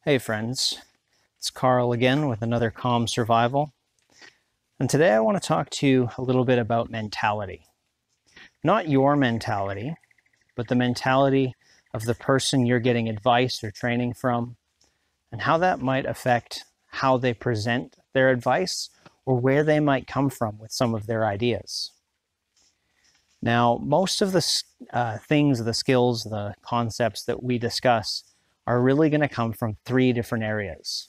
Hey friends, it's Carl again with another Calm Survival. And today I want to talk to you a little bit about mentality. Not your mentality, but the mentality of the person you're getting advice or training from, and how that might affect how they present their advice or where they might come from with some of their ideas. Now, most of the things, the skills, the concepts that we discuss are really going to come from three different areas.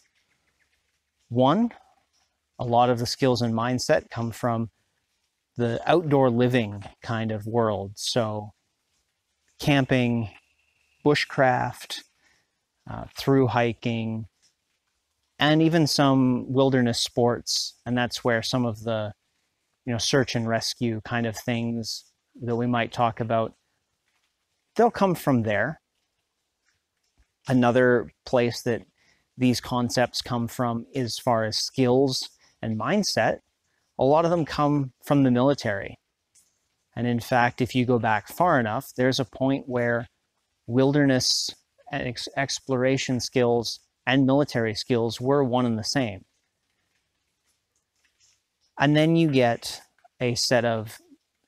One, a lot of the skills and mindset come from the outdoor living kind of world. So camping, bushcraft, through hiking, and even some wilderness sports. And that's where some of the, search and rescue kind of things that we might talk about, they'll come from there. Another place that these concepts come from as far as skills and mindset, a lot of them come from the military. And in fact, if you go back far enough, there's a point where wilderness and exploration skills and military skills were one and the same. And then you get a set of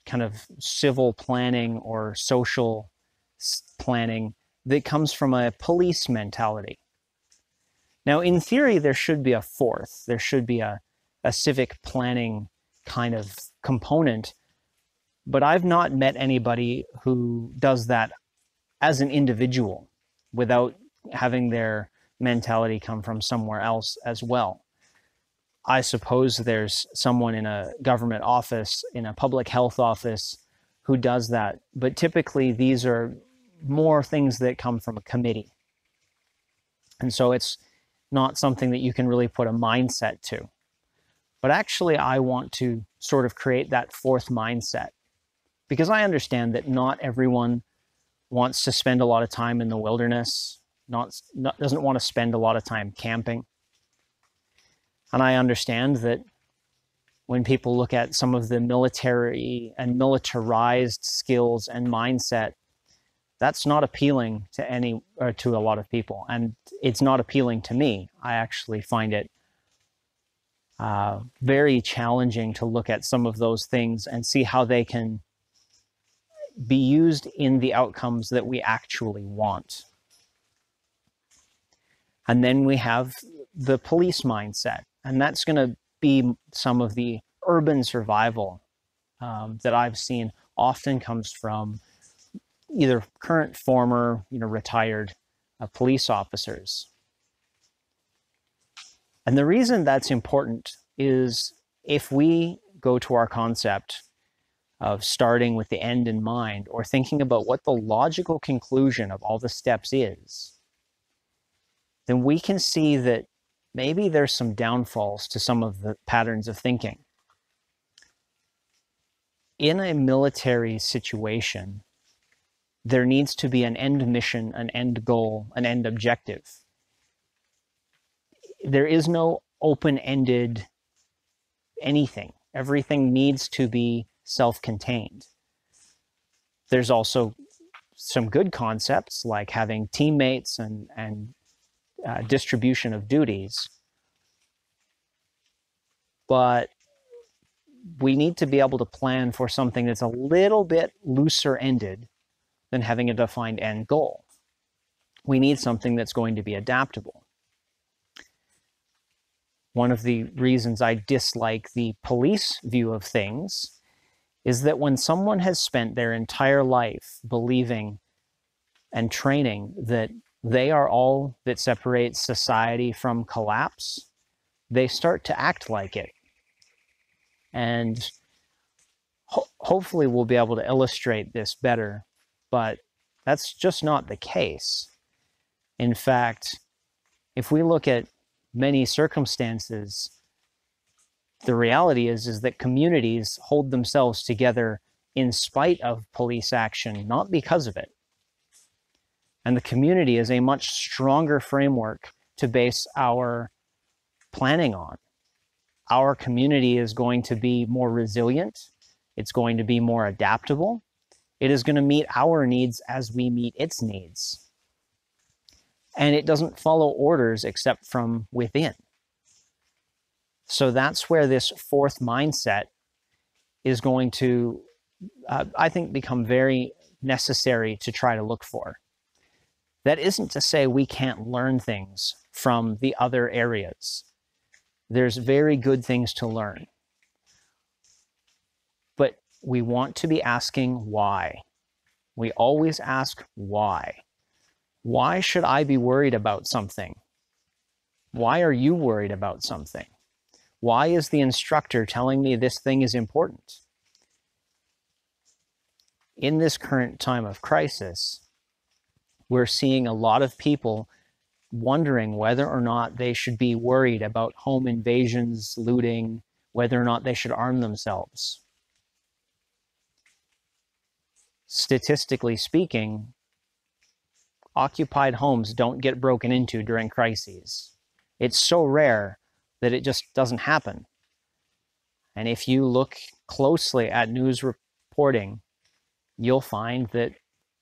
kind of civil planning or social planning that comes from a police mentality. Now, in theory, there should be a fourth. There should be a civic planning kind of component, but I've not met anybody who does that as an individual without having their mentality come from somewhere else as well. I suppose there's someone in a government office, in a public health office, who does that, but typically these are more things that come from a committee. And so it's not something that you can really put a mindset to. But actually, I want to sort of create that fourth mindset, because I understand that not everyone wants to spend a lot of time in the wilderness, doesn't want to spend a lot of time camping. And I understand that when people look at some of the military and militarized skills and mindset, that's not appealing to a lot of people, and it's not appealing to me. I actually find it very challenging to look at some of those things and see how they can be used in the outcomes that we actually want. And then we have the police mindset, and that's going to be some of the urban survival that I've seen often comes from either current, former, retired police officers. And the reason that's important is if we go to our concept of starting with the end in mind, or thinking about what the logical conclusion of all the steps is, then we can see that maybe there's some downfalls to some of the patterns of thinking. In a military situation, there needs to be an end mission, an end goal, an end objective. There is no open-ended anything. Everything needs to be self-contained. There's also some good concepts like having teammates and distribution of duties. But we need to be able to plan for something that's a little bit looser-ended than having a defined end goal. We need something that's going to be adaptable. One of the reasons I dislike the police view of things is that when someone has spent their entire life believing and training that they are all that separates society from collapse, they start to act like it. And hopefully we'll be able to illustrate this better, but that's just not the case. In fact, if we look at many circumstances, the reality is that communities hold themselves together in spite of police action, not because of it. And the community is a much stronger framework to base our planning on. Our community is going to be more resilient. It's going to be more adaptable. It is going to meet our needs as we meet its needs. and it doesn't follow orders except from within. So that's where this fourth mindset is going to, I think, become very necessary to try to look for. That isn't to say we can't learn things from the other areas. There's very good things to learn. But we want to be asking why. We always ask why. Why should I be worried about something? Why are you worried about something? Why is the instructor telling me this thing is important? In this current time of crisis, we're seeing a lot of people wondering whether or not they should be worried about home invasions, looting, whether or not they should arm themselves. Statistically speaking, occupied homes don't get broken into during crises. It's so rare that it just doesn't happen. And if you look closely at news reporting, you'll find that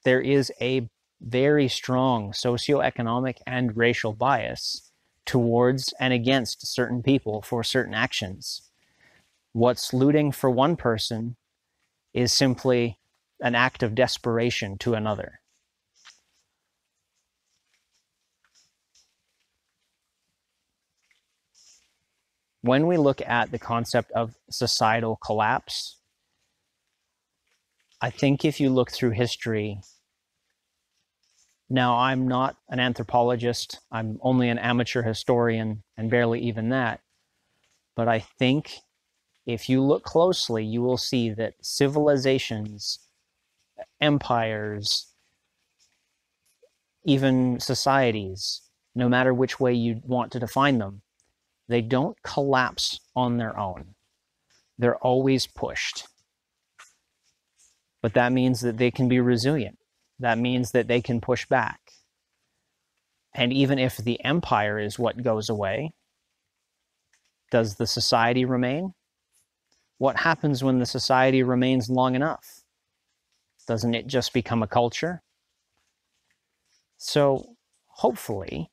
there is a very strong socioeconomic and racial bias towards and against certain people for certain actions. What's looting for one person is simply an act of desperation to another. When we look at the concept of societal collapse, I think if you look through history, now I'm not an anthropologist, I'm only an amateur historian, and barely even that, but I think if you look closely, you will see that civilizations, empires, even societies, no matter which way you want to define them, they don't collapse on their own. They're always pushed. But that means that they can be resilient. That means that they can push back. And even if the empire is what goes away, does the society remain? What happens when the society remains long enough? Doesn't it just become a culture? So hopefully,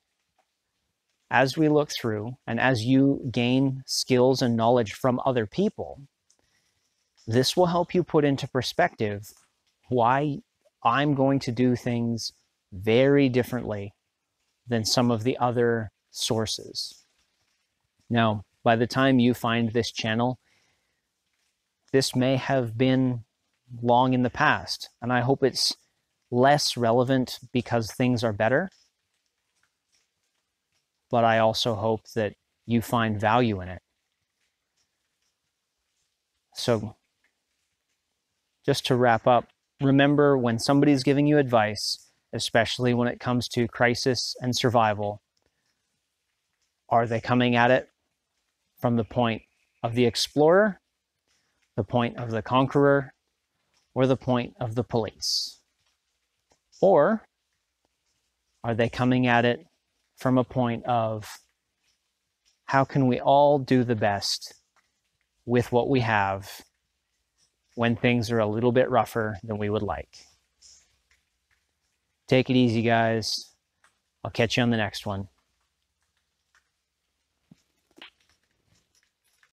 as we look through and as you gain skills and knowledge from other people, this will help you put into perspective why I'm going to do things very differently than some of the other sources. Now, by the time you find this channel, this may have been long in the past, and I hope it's less relevant because things are better. But I also hope that you find value in it. So, just to wrap up, remember when somebody's giving you advice, especially when it comes to crisis and survival, are they coming at it from the point of the explorer, the point of the conqueror, or the point of the police? Or are they coming at it from a point of how can we all do the best with what we have when things are a little bit rougher than we would like? Take it easy, guys. I'll catch you on the next one.